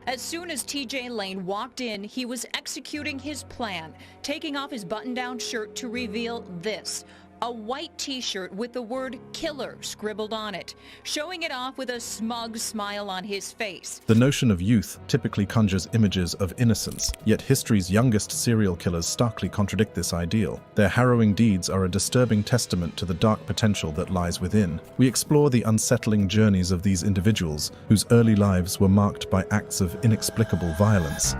As soon as TJ Lane walked in, he was executing his plan, taking off his button-down shirt to reveal this. A white t-shirt with the word killer scribbled on it, showing it off with a smug smile on his face. The notion of youth typically conjures images of innocence, yet history's youngest serial killers starkly contradict this ideal. Their harrowing deeds are a disturbing testament to the dark potential that lies within. We explore the unsettling journeys of these individuals, whose early lives were marked by acts of inexplicable violence.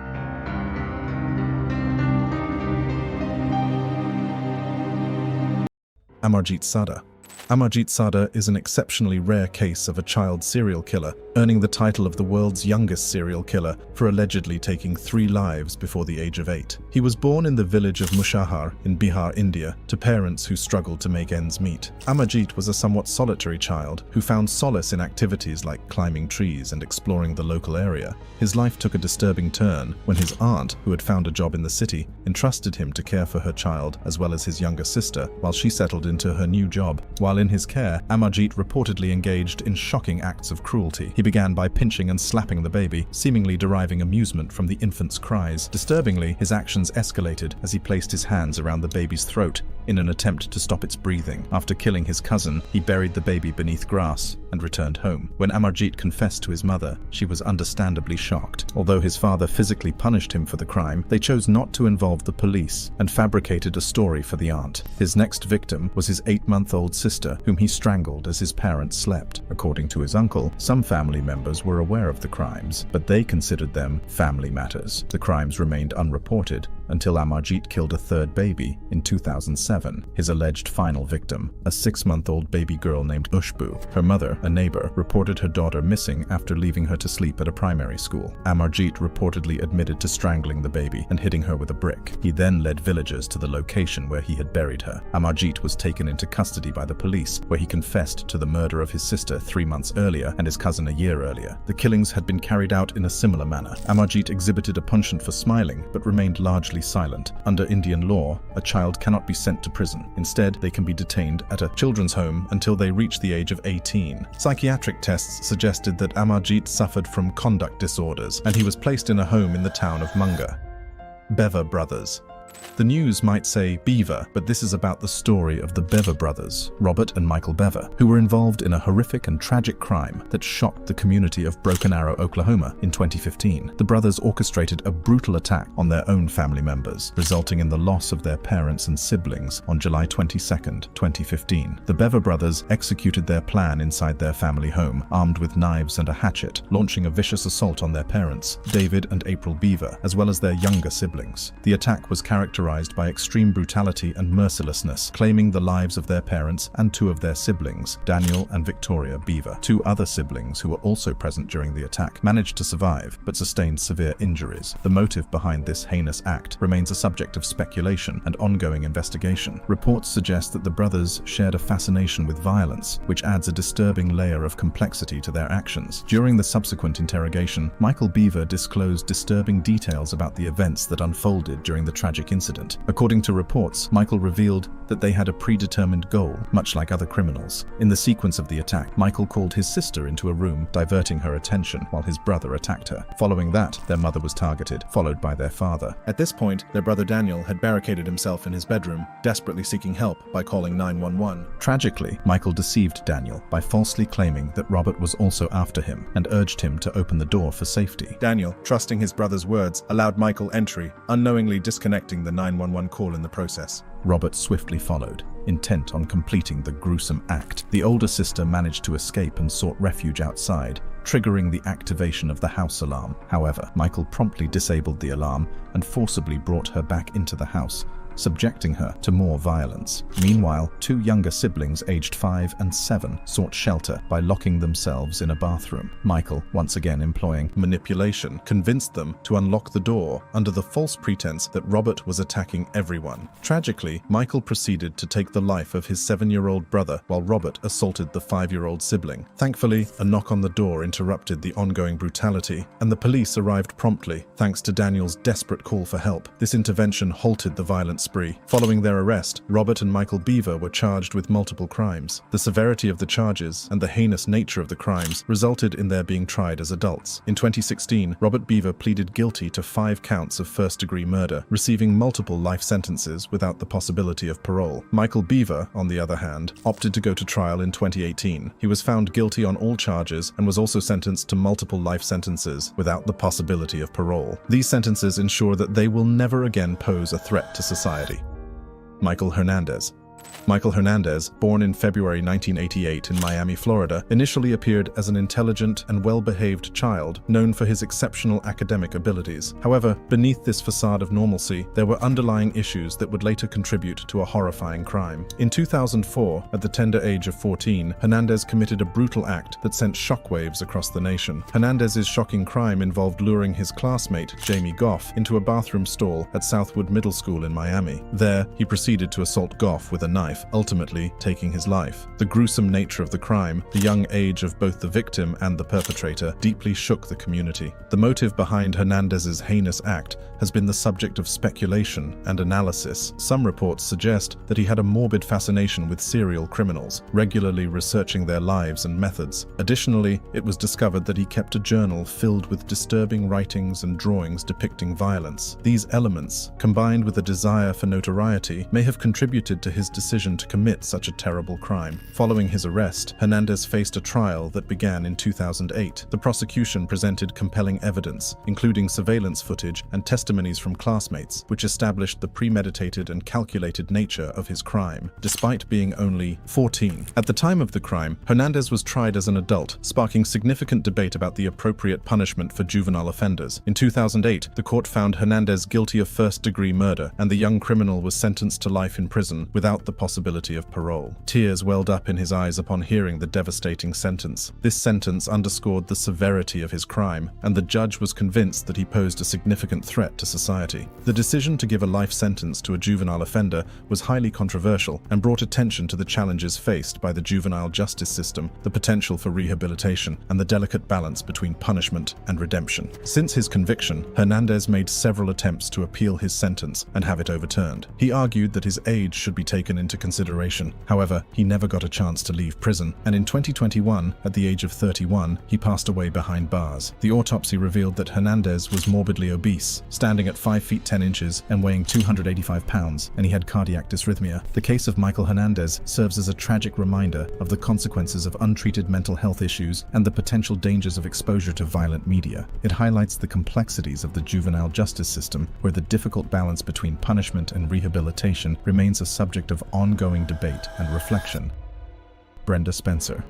Amarjit Sada. Amarjit Sada is an exceptionally rare case of a child serial killer, earning the title of the world's youngest serial killer for allegedly taking 3 lives before the age of 8. He was born in the village of Mushahar in Bihar, India, to parents who struggled to make ends meet. Amarjit was a somewhat solitary child who found solace in activities like climbing trees and exploring the local area. His life took a disturbing turn when his aunt, who had found a job in the city, entrusted him to care for her child as well as his younger sister while she settled into her new job. While in his care, Amarjit reportedly engaged in shocking acts of cruelty. He began by pinching and slapping the baby, seemingly deriving amusement from the infant's cries. Disturbingly, his actions escalated as he placed his hands around the baby's throat in an attempt to stop its breathing. After killing his cousin, he buried the baby beneath grass and returned home. When Amarjit confessed to his mother, she was understandably shocked. Although his father physically punished him for the crime, they chose not to involve the police and fabricated a story for the aunt. His next victim was his 8-month-old sister, whom he strangled as his parents slept. According to his uncle, some family members were aware of the crimes, but they considered them family matters. The crimes remained unreported until Amarjit killed a 3rd baby in 2007, his alleged final victim, a 6-month-old baby girl named Ushbu. Her mother, a neighbor, reported her daughter missing after leaving her to sleep at a primary school. Amarjit reportedly admitted to strangling the baby and hitting her with a brick. He then led villagers to the location where he had buried her. Amarjit was taken into custody by the police, where he confessed to the murder of his sister 3 months earlier and his cousin a year earlier. The killings had been carried out in a similar manner. Amarjit exhibited a penchant for smiling, but remained largely silent. Under Indian law, a child cannot be sent to prison. Instead, they can be detained at a children's home until they reach the age of 18. Psychiatric tests suggested that Amarjit suffered from conduct disorders, and he was placed in a home in the town of Munga. Bever brothers. The news might say Beaver, but this is about the story of the Bever brothers, Robert and Michael Bever, who were involved in a horrific and tragic crime that shocked the community of Broken Arrow, Oklahoma in 2015. The brothers orchestrated a brutal attack on their own family members, resulting in the loss of their parents and siblings on July 22, 2015. The Bever brothers executed their plan inside their family home, armed with knives and a hatchet, launching a vicious assault on their parents, David and April Beaver, as well as their younger siblings. The attack was characterized by extreme brutality and mercilessness, claiming the lives of their parents and 2 of their siblings, Daniel and Victoria Beaver. 2 other siblings who were also present during the attack managed to survive, but sustained severe injuries. The motive behind this heinous act remains a subject of speculation and ongoing investigation. Reports suggest that the brothers shared a fascination with violence, which adds a disturbing layer of complexity to their actions. During the subsequent interrogation, Michael Beaver disclosed disturbing details about the events that unfolded during the tragic incident. According to reports, Michael revealed that they had a predetermined goal, much like other criminals. In the sequence of the attack, Michael called his sister into a room, diverting her attention while his brother attacked her. Following that, their mother was targeted, followed by their father. At this point, their brother Daniel had barricaded himself in his bedroom, desperately seeking help by calling 911. Tragically, Michael deceived Daniel by falsely claiming that Robert was also after him and urged him to open the door for safety. Daniel, trusting his brother's words, allowed Michael entry, unknowingly disconnecting the 911 call in the process. Robert swiftly followed, intent on completing the gruesome act. The older sister managed to escape and sought refuge outside, triggering the activation of the house alarm. However, Michael promptly disabled the alarm and forcibly brought her back into the house, subjecting her to more violence. Meanwhile, 2 younger siblings aged 5 and 7 sought shelter by locking themselves in a bathroom. Michael, once again employing manipulation, convinced them to unlock the door under the false pretense that Robert was attacking everyone. Tragically, Michael proceeded to take the life of his 7-year-old brother while Robert assaulted the 5-year-old sibling. Thankfully, a knock on the door interrupted the ongoing brutality, and the police arrived promptly, thanks to Daniel's desperate call for help. This intervention halted the violence spree. Following their arrest, Robert and Michael Beaver were charged with multiple crimes. The severity of the charges and the heinous nature of the crimes resulted in their being tried as adults. In 2016, Robert Beaver pleaded guilty to 5 counts of first-degree murder, receiving multiple life sentences without the possibility of parole. Michael Beaver, on the other hand, opted to go to trial in 2018. He was found guilty on all charges and was also sentenced to multiple life sentences without the possibility of parole. These sentences ensure that they will never again pose a threat to society. Michael Hernandez. Michael Hernandez, born in February 1988 in Miami, Florida, initially appeared as an intelligent and well-behaved child known for his exceptional academic abilities. However, beneath this facade of normalcy, there were underlying issues that would later contribute to a horrifying crime. In 2004, at the tender age of 14, Hernandez committed a brutal act that sent shockwaves across the nation. Hernandez's shocking crime involved luring his classmate, Jamie Goff, into a bathroom stall at Southwood Middle School in Miami. There, he proceeded to assault Goff with a knife, ultimately taking his life. The gruesome nature of the crime, the young age of both the victim and the perpetrator, deeply shook the community. The motive behind Hernandez's heinous act has been the subject of speculation and analysis. Some reports suggest that he had a morbid fascination with serial criminals, regularly researching their lives and methods. Additionally, it was discovered that he kept a journal filled with disturbing writings and drawings depicting violence. These elements, combined with a desire for notoriety, may have contributed to his decision to commit such a terrible crime. Following his arrest, Hernandez faced a trial that began in 2008. The prosecution presented compelling evidence, including surveillance footage and testimonies from classmates, which established the premeditated and calculated nature of his crime, despite being only 14. At the time of the crime, Hernandez was tried as an adult, sparking significant debate about the appropriate punishment for juvenile offenders. In 2008, the court found Hernandez guilty of first-degree murder, and the young criminal was sentenced to life in prison without the possibility of parole. Tears welled up in his eyes upon hearing the devastating sentence. This sentence underscored the severity of his crime, and the judge was convinced that he posed a significant threat to society. The decision to give a life sentence to a juvenile offender was highly controversial and brought attention to the challenges faced by the juvenile justice system, the potential for rehabilitation, and the delicate balance between punishment and redemption. Since his conviction, Hernandez made several attempts to appeal his sentence and have it overturned. He argued that his age should be taken into consideration. However, he never got a chance to leave prison, and in 2021, at the age of 31, he passed away behind bars. The autopsy revealed that Hernandez was morbidly obese, standing at 5 feet 10 inches and weighing 285 pounds, and he had cardiac dysrhythmia. The case of Michael Hernandez serves as a tragic reminder of the consequences of untreated mental health issues and the potential dangers of exposure to violent media. It highlights the complexities of the juvenile justice system, where the difficult balance between punishment and rehabilitation remains a subject of ongoing debate and reflection. Brenda Spencer.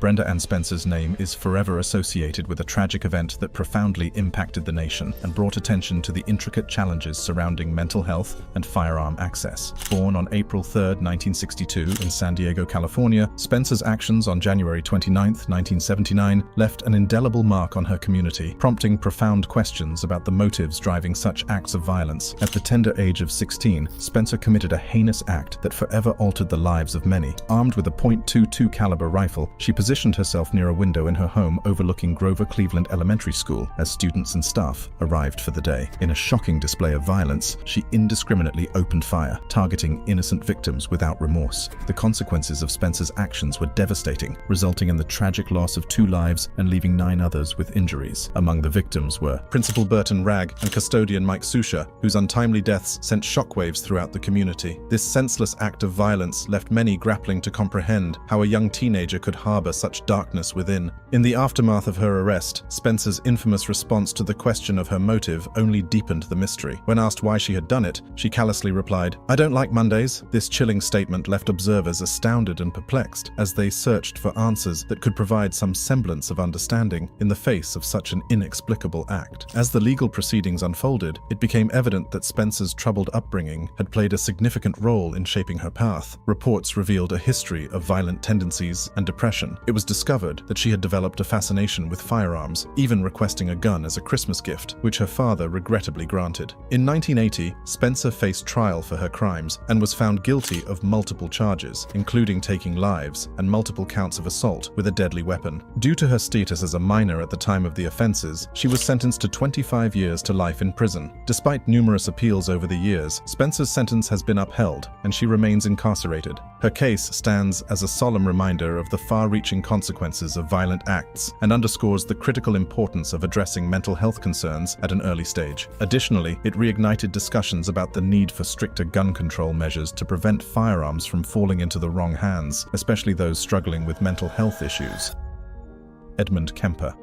Brenda Ann Spencer's name is forever associated with a tragic event that profoundly impacted the nation and brought attention to the intricate challenges surrounding mental health and firearm access. Born on April 3, 1962 in San Diego, California, Spencer's actions on January 29, 1979 left an indelible mark on her community, prompting profound questions about the motives driving such acts of violence. At the tender age of 16, Spencer committed a heinous act that forever altered the lives of many. Armed with a .22 caliber rifle, she positioned herself near a window in her home overlooking Grover Cleveland Elementary School as students and staff arrived for the day. In a shocking display of violence, she indiscriminately opened fire, targeting innocent victims without remorse. The consequences of Spencer's actions were devastating, resulting in the tragic loss of 2 lives and leaving 9 others with injuries. Among the victims were Principal Burton Ragg and custodian Mike Susha, whose untimely deaths sent shockwaves throughout the community. This senseless act of violence left many grappling to comprehend how a young teenager could harbor such darkness within. In the aftermath of her arrest, Spencer's infamous response to the question of her motive only deepened the mystery. When asked why she had done it, she callously replied, "I don't like Mondays." This chilling statement left observers astounded and perplexed as they searched for answers that could provide some semblance of understanding in the face of such an inexplicable act. As the legal proceedings unfolded, it became evident that Spencer's troubled upbringing had played a significant role in shaping her path. Reports revealed a history of violent tendencies and depression, profession. It was discovered that she had developed a fascination with firearms, even requesting a gun as a Christmas gift, which her father regrettably granted. In 1980, Spencer faced trial for her crimes and was found guilty of multiple charges, including taking lives and multiple counts of assault with a deadly weapon. Due to her status as a minor at the time of the offenses, she was sentenced to 25 years to life in prison. Despite numerous appeals over the years, Spencer's sentence has been upheld, and she remains incarcerated. Her case stands as a solemn reminder of the far-reaching consequences of violent acts and underscores the critical importance of addressing mental health concerns at an early stage. Additionally, it reignited discussions about the need for stricter gun control measures to prevent firearms from falling into the wrong hands, especially those struggling with mental health issues. Edmund Kemper.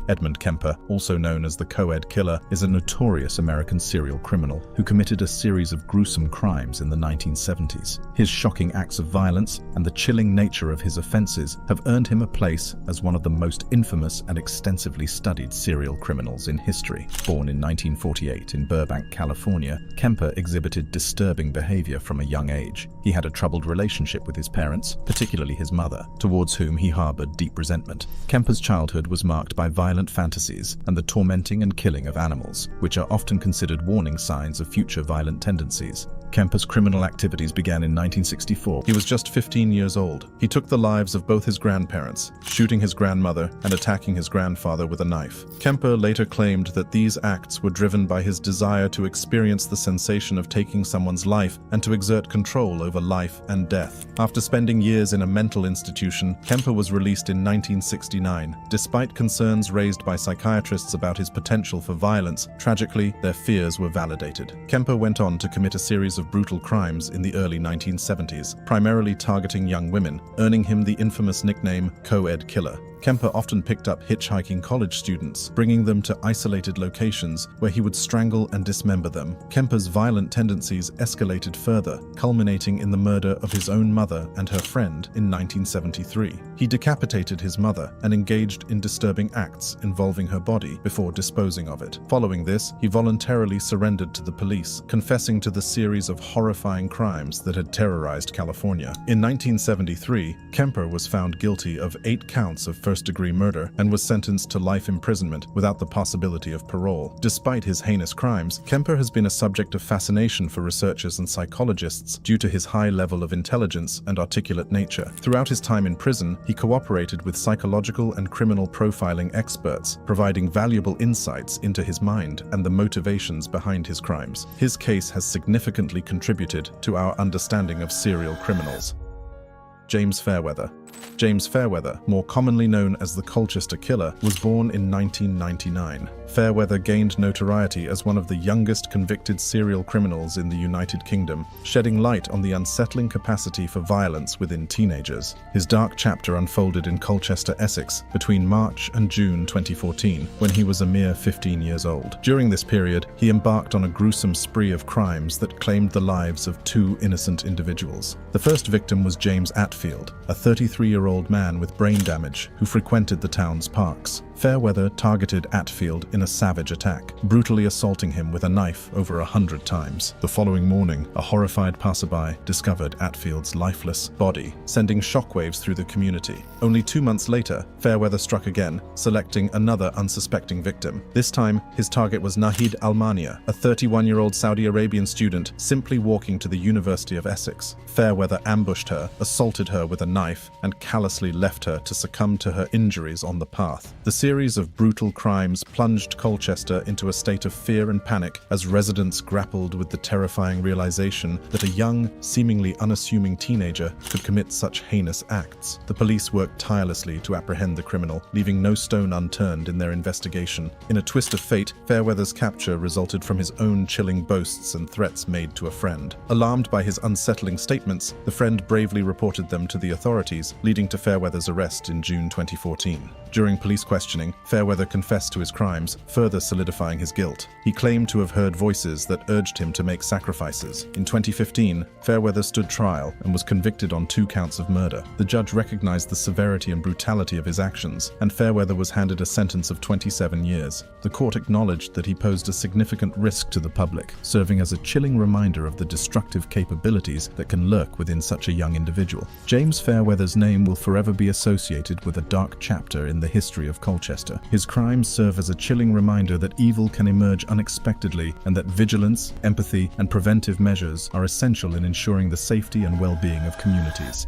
Edmund Kemper, also known as the Co-Ed Killer, is a notorious American serial criminal who committed a series of gruesome crimes in the 1970s. His shocking acts of violence and the chilling nature of his offenses have earned him a place as one of the most infamous and extensively studied serial criminals in history. Born in 1948 in Burbank, California, Kemper exhibited disturbing behavior from a young age. He had a troubled relationship with his parents, particularly his mother, towards whom he harbored deep resentment. Kemper's childhood was marked by violent fantasies and the tormenting and killing of animals, which are often considered warning signs of future violent tendencies. Kemper's criminal activities began in 1964. He was just 15 years old. He took the lives of both his grandparents, shooting his grandmother and attacking his grandfather with a knife. Kemper later claimed that these acts were driven by his desire to experience the sensation of taking someone's life and to exert control over life and death. After spending years in a mental institution, Kemper was released in 1969. Despite concerns raised by psychiatrists about his potential for violence, tragically, their fears were validated. Kemper went on to commit a series of brutal crimes in the early 1970s, primarily targeting young women, earning him the infamous nickname Co-Ed Killer. Kemper often picked up hitchhiking college students, bringing them to isolated locations where he would strangle and dismember them. Kemper's violent tendencies escalated further, culminating in the murder of his own mother and her friend in 1973. He decapitated his mother and engaged in disturbing acts involving her body before disposing of it. Following this, he voluntarily surrendered to the police, confessing to the series of horrifying crimes that had terrorized California. In 1973, Kemper was found guilty of 8 counts of first-degree murder and was sentenced to life imprisonment without the possibility of parole. Despite his heinous crimes, Kemper has been a subject of fascination for researchers and psychologists due to his high level of intelligence and articulate nature. Throughout his time in prison, he cooperated with psychological and criminal profiling experts, providing valuable insights into his mind and the motivations behind his crimes. His case has significantly contributed to our understanding of serial criminals. James Fairweather. James Fairweather, more commonly known as the Colchester Killer, was born in 1999. Fairweather gained notoriety as one of the youngest convicted serial criminals in the United Kingdom, shedding light on the unsettling capacity for violence within teenagers. His dark chapter unfolded in Colchester, Essex, between March and June 2014, when he was a mere 15 years old. During this period, he embarked on a gruesome spree of crimes that claimed the lives of 2 innocent individuals. The first victim was James Atfield, a 33-year-old man with brain damage who frequented the town's parks. Fairweather targeted Atfield in a savage attack, brutally assaulting him with a knife over 100 times. The following morning, a horrified passerby discovered Atfield's lifeless body, sending shockwaves through the community. Only 2 months later, Fairweather struck again, selecting another unsuspecting victim. This time, his target was Nahid Almania, a 31-year-old Saudi Arabian student simply walking to the University of Essex. Fairweather ambushed her, assaulted her with a knife, and callously left her to succumb to her injuries on the path. The series of brutal crimes plunged Colchester into a state of fear and panic as residents grappled with the terrifying realization that a young, seemingly unassuming teenager could commit such heinous acts. The police worked tirelessly to apprehend the criminal, leaving no stone unturned in their investigation. In a twist of fate, Fairweather's capture resulted from his own chilling boasts and threats made to a friend. Alarmed by his unsettling statements, the friend bravely reported them to the authorities, leading to Fairweather's arrest in June 2014. During police questioning, questioning, Fairweather confessed to his crimes, further solidifying his guilt. He claimed to have heard voices that urged him to make sacrifices. In 2015, Fairweather stood trial and was convicted on 2 counts of murder. The judge recognized the severity and brutality of his actions, and Fairweather was handed a sentence of 27 years. The court acknowledged that he posed a significant risk to the public, serving as a chilling reminder of the destructive capabilities that can lurk within such a young individual. James Fairweather's name will forever be associated with a dark chapter in the history of Colchester. His crimes serve as a chilling reminder that evil can emerge unexpectedly and that vigilance, empathy, and preventive measures are essential in ensuring the safety and well-being of communities.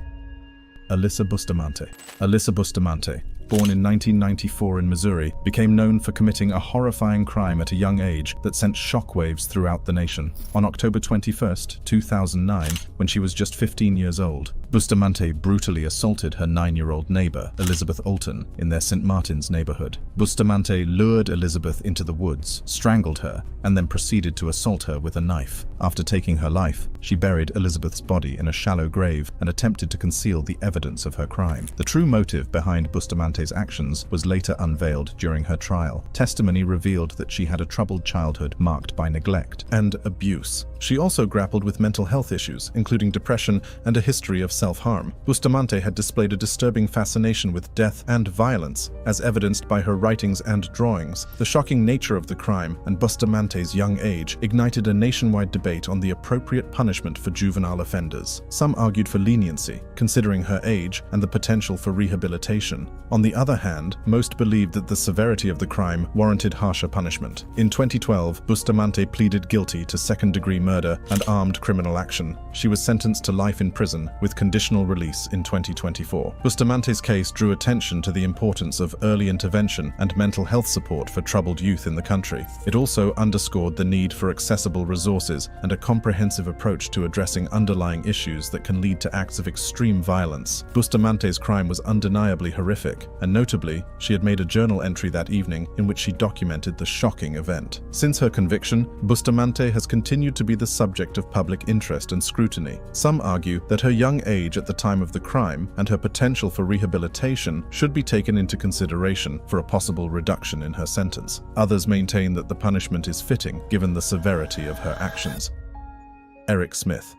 Alyssa Bustamante. Alyssa Bustamante, born in 1994 in Missouri, became known for committing a horrifying crime at a young age that sent shockwaves throughout the nation. On October 21, 2009, when she was just 15 years old, Bustamante brutally assaulted her 9-year-old neighbor, Elizabeth Alton, in their St. Martin's neighborhood. Bustamante lured Elizabeth into the woods, strangled her, and then proceeded to assault her with a knife. After taking her life, she buried Elizabeth's body in a shallow grave and attempted to conceal the evidence of her crime. The true motive behind Bustamante's actions was later unveiled during her trial. Testimony revealed that she had a troubled childhood marked by neglect and abuse. She also grappled with mental health issues, including depression and a history of self-harm. Bustamante had displayed a disturbing fascination with death and violence, as evidenced by her writings and drawings. The shocking nature of the crime and Bustamante's young age ignited a nationwide debate on the appropriate punishment for juvenile offenders. Some argued for leniency, considering her age and the potential for rehabilitation. On the other hand, most believed that the severity of the crime warranted harsher punishment. In 2012, Bustamante pleaded guilty to second-degree murder and armed criminal action. She was sentenced to life in prison with conditional release in 2024. Bustamante's case drew attention to the importance of early intervention and mental health support for troubled youth in the country. It also underscored the need for accessible resources and a comprehensive approach to addressing underlying issues that can lead to acts of extreme violence. Bustamante's crime was undeniably horrific, and notably, she had made a journal entry that evening in which she documented the shocking event. Since her conviction, Bustamante has continued to be the subject of public interest and scrutiny. Some argue that her young age at the time of the crime and her potential for rehabilitation should be taken into consideration for a possible reduction in her sentence. Others maintain that the punishment is fitting given the severity of her actions. Eric Smith.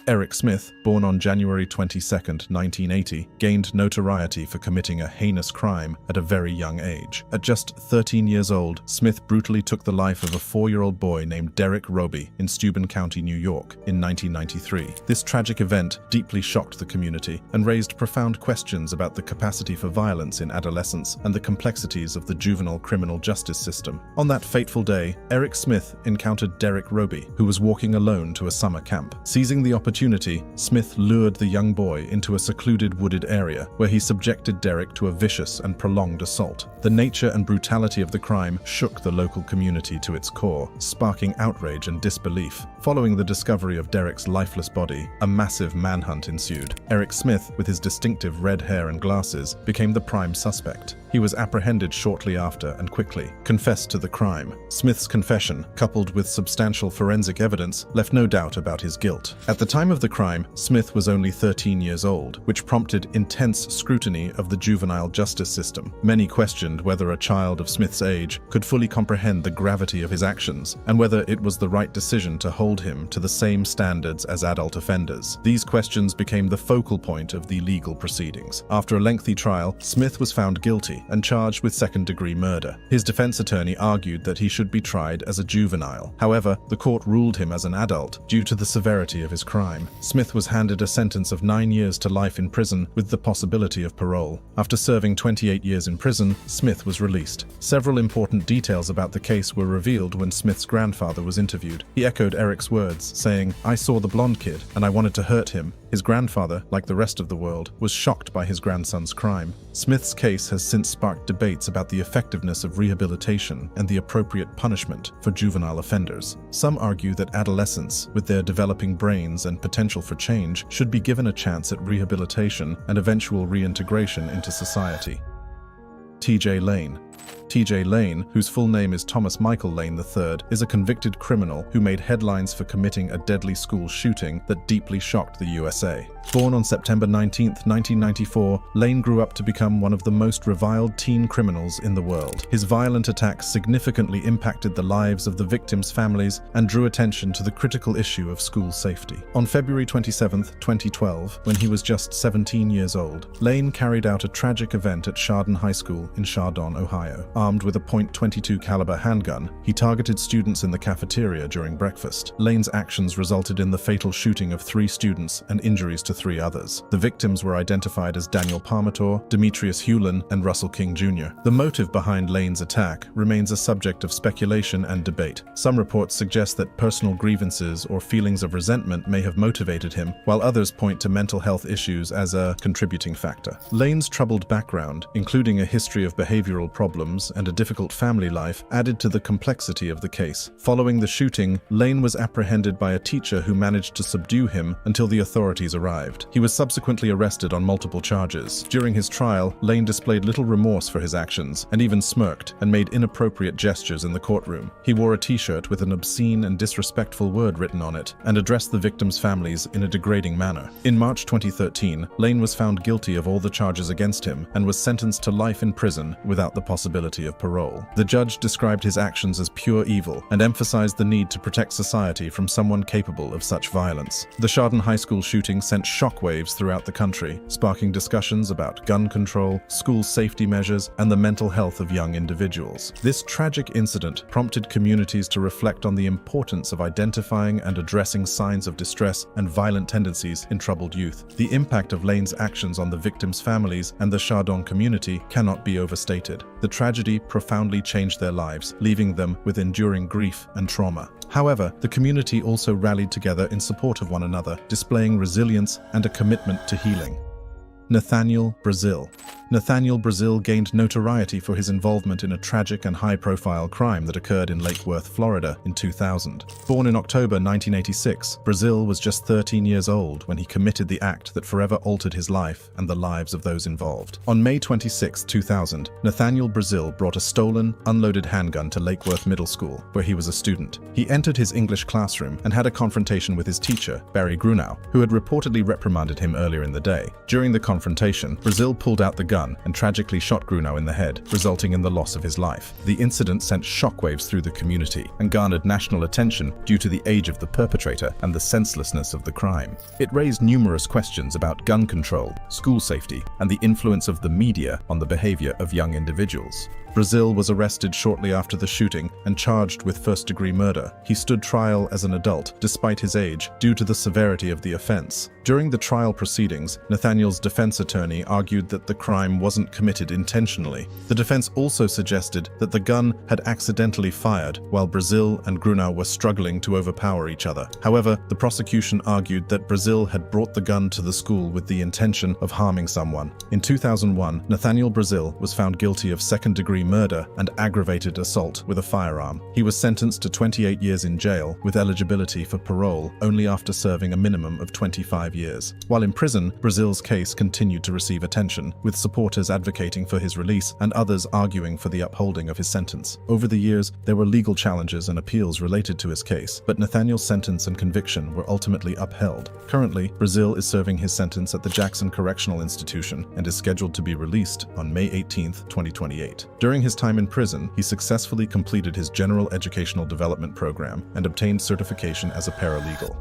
Eric Smith, born on January 22, 1980, gained notoriety for committing a heinous crime at a very young age. At just 13 years old, Smith brutally took the life of a 4-year-old boy named Derek Roby in Steuben County, New York, in 1993. This tragic event deeply shocked the community and raised profound questions about the capacity for violence in adolescence and the complexities of the juvenile criminal justice system. On that fateful day, Eric Smith encountered Derek Roby, who was walking alone to a summer camp. Seizing the opportunity, Smith lured the young boy into a secluded wooded area where he subjected Derek to a vicious and prolonged assault. The nature and brutality of the crime shook the local community to its core, sparking outrage and disbelief. Following the discovery of Derek's lifeless body, a massive manhunt ensued. Eric Smith, with his distinctive red hair and glasses, became the prime suspect. He was apprehended shortly after and quickly confessed to the crime. Smith's confession, coupled with substantial forensic evidence, left no doubt about his guilt. At the time of the crime, Smith was only 13 years old, which prompted intense scrutiny of the juvenile justice system. Many questioned whether a child of Smith's age could fully comprehend the gravity of his actions and whether it was the right decision to hold him to the same standards as adult offenders. These questions became the focal point of the legal proceedings. After a lengthy trial, Smith was found guilty and charged with second-degree murder. His defense attorney argued that he should be tried as a juvenile. However, the court ruled him as an adult due to the severity of his crime. Smith was handed a sentence of 9 years to life in prison with the possibility of parole. After serving 28 years in prison, Smith was released. Several important details about the case were revealed when Smith's grandfather was interviewed. He echoed Eric's words, saying, "I saw the blonde kid, and I wanted to hurt him." His grandfather, like the rest of the world, was shocked by his grandson's crime. Smith's case has since sparked debates about the effectiveness of rehabilitation and the appropriate punishment for juvenile offenders. Some argue that adolescents, with their developing brains and potential for change, should be given a chance at rehabilitation and eventual reintegration into society. TJ Lane. TJ Lane, whose full name is Thomas Michael Lane III, is a convicted criminal who made headlines for committing a deadly school shooting that deeply shocked the USA. Born on September 19, 1994, Lane grew up to become one of the most reviled teen criminals in the world. His violent attacks significantly impacted the lives of the victims' families and drew attention to the critical issue of school safety. On February 27, 2012, when he was just 17 years old, Lane carried out a tragic event at Chardon High School in Chardon, Ohio. Armed with a .22 caliber handgun, he targeted students in the cafeteria during breakfast. Lane's actions resulted in the fatal shooting of 3 students and injuries to 3 others. The victims were identified as Daniel Parmator, Demetrius Hewlin, and Russell King Jr. The motive behind Lane's attack remains a subject of speculation and debate. Some reports suggest that personal grievances or feelings of resentment may have motivated him, while others point to mental health issues as a contributing factor. Lane's troubled background, including a history of behavioral problems and a difficult family life, added to the complexity of the case. Following the shooting, Lane was apprehended by a teacher who managed to subdue him until the authorities arrived. He was subsequently arrested on multiple charges. During his trial, Lane displayed little remorse for his actions and even smirked and made inappropriate gestures in the courtroom. He wore a t-shirt with an obscene and disrespectful word written on it and addressed the victims' families in a degrading manner. In March 2013, Lane was found guilty of all the charges against him and was sentenced to life in prison without the possibility of parole. The judge described his actions as pure evil and emphasized the need to protect society from someone capable of such violence. The Chardon High School shooting sent shockwaves throughout the country, sparking discussions about gun control, school safety measures, and the mental health of young individuals. This tragic incident prompted communities to reflect on the importance of identifying and addressing signs of distress and violent tendencies in troubled youth. The impact of Lane's actions on the victims' families and the Chardon community cannot be overstated. The tragedy profoundly changed their lives, leaving them with enduring grief and trauma. However, the community also rallied together in support of one another, displaying resilience and a commitment to healing. Nathaniel Brazil. Nathaniel Brazil gained notoriety for his involvement in a tragic and high-profile crime that occurred in Lake Worth, Florida in 2000. Born in October 1986, Brazil was just 13 years old when he committed the act that forever altered his life and the lives of those involved. On May 26, 2000, Nathaniel Brazil brought a stolen, unloaded handgun to Lake Worth Middle School, where he was a student. He entered his English classroom and had a confrontation with his teacher, Barry Grunau, who had reportedly reprimanded him earlier in the day. During the confrontation, Brazil pulled out the gun and tragically shot Grunau in the head, resulting in the loss of his life. The incident sent shockwaves through the community and garnered national attention due to the age of the perpetrator and the senselessness of the crime. It raised numerous questions about gun control, school safety, and the influence of the media on the behavior of young individuals. Brazil was arrested shortly after the shooting and charged with first-degree murder. He stood trial as an adult, despite his age, due to the severity of the offense. During the trial proceedings, Nathaniel's defense attorney argued that the crime wasn't committed intentionally. The defense also suggested that the gun had accidentally fired while Brazil and Grunau were struggling to overpower each other. However, the prosecution argued that Brazil had brought the gun to the school with the intention of harming someone. In 2001, Nathaniel Brazil was found guilty of second-degree murder and aggravated assault with a firearm. He was sentenced to 28 years in jail with eligibility for parole only after serving a minimum of 25 years. While in prison, Brazil's case continued to receive attention, with supporters advocating for his release and others arguing for the upholding of his sentence. Over the years, there were legal challenges and appeals related to his case, but Nathaniel's sentence and conviction were ultimately upheld. Currently, Brazil is serving his sentence at the Jackson Correctional Institution and is scheduled to be released on May 18, 2028. During his time in prison, he successfully completed his General Educational Development Program and obtained certification as a paralegal.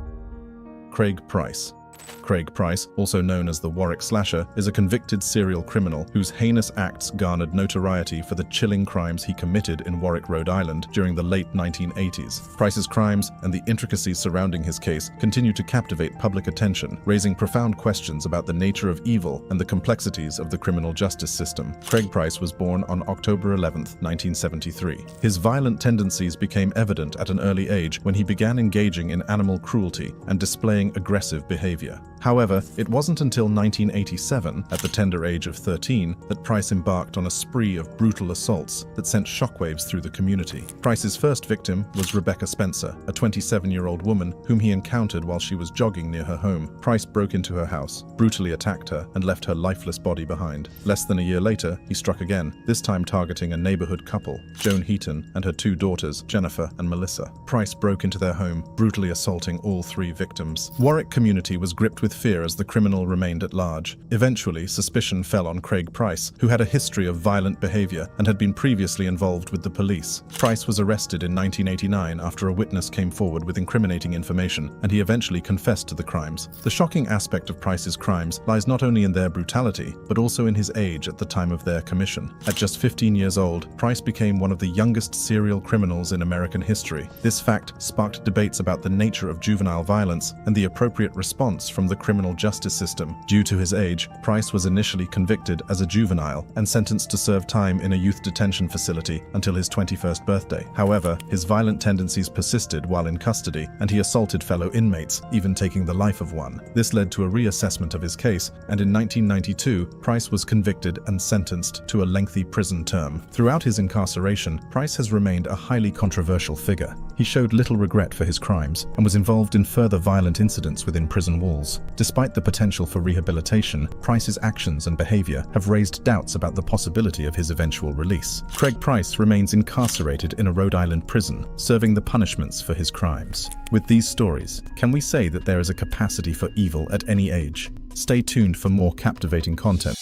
Craig Price. Craig Price, also known as the Warwick Slasher, is a convicted serial criminal whose heinous acts garnered notoriety for the chilling crimes he committed in Warwick, Rhode Island during the late 1980s. Price's crimes and the intricacies surrounding his case continue to captivate public attention, raising profound questions about the nature of evil and the complexities of the criminal justice system. Craig Price was born on October 11, 1973. His violent tendencies became evident at an early age when he began engaging in animal cruelty and displaying aggressive behavior. California. However, it wasn't until 1987, at the tender age of 13, that Price embarked on a spree of brutal assaults that sent shockwaves through the community. Price's first victim was Rebecca Spencer, a 27-year-old woman whom he encountered while she was jogging near her home. Price broke into her house, brutally attacked her, and left her lifeless body behind. Less than a year later, he struck again, this time targeting a neighborhood couple, Joan Heaton and her two daughters, Jennifer and Melissa. Price broke into their home, brutally assaulting all three victims. Warwick community was gripped with fear as the criminal remained at large. Eventually, suspicion fell on Craig Price, who had a history of violent behavior and had been previously involved with the police. Price was arrested in 1989 after a witness came forward with incriminating information, and he eventually confessed to the crimes. The shocking aspect of Price's crimes lies not only in their brutality, but also in his age at the time of their commission. At just 15 years old, Price became one of the youngest serial criminals in American history. This fact sparked debates about the nature of juvenile violence and the appropriate response from the criminal justice system. Due to his age, Price was initially convicted as a juvenile and sentenced to serve time in a youth detention facility until his 21st birthday. However, his violent tendencies persisted while in custody, and he assaulted fellow inmates, even taking the life of one. This led to a reassessment of his case, and in 1992, Price was convicted and sentenced to a lengthy prison term. Throughout his incarceration, Price has remained a highly controversial figure. He showed little regret for his crimes and was involved in further violent incidents within prison walls. Despite the potential for rehabilitation, Price's actions and behavior have raised doubts about the possibility of his eventual release. Craig Price remains incarcerated in a Rhode Island prison, serving the punishments for his crimes. With these stories, can we say that there is a capacity for evil at any age? Stay tuned for more captivating content.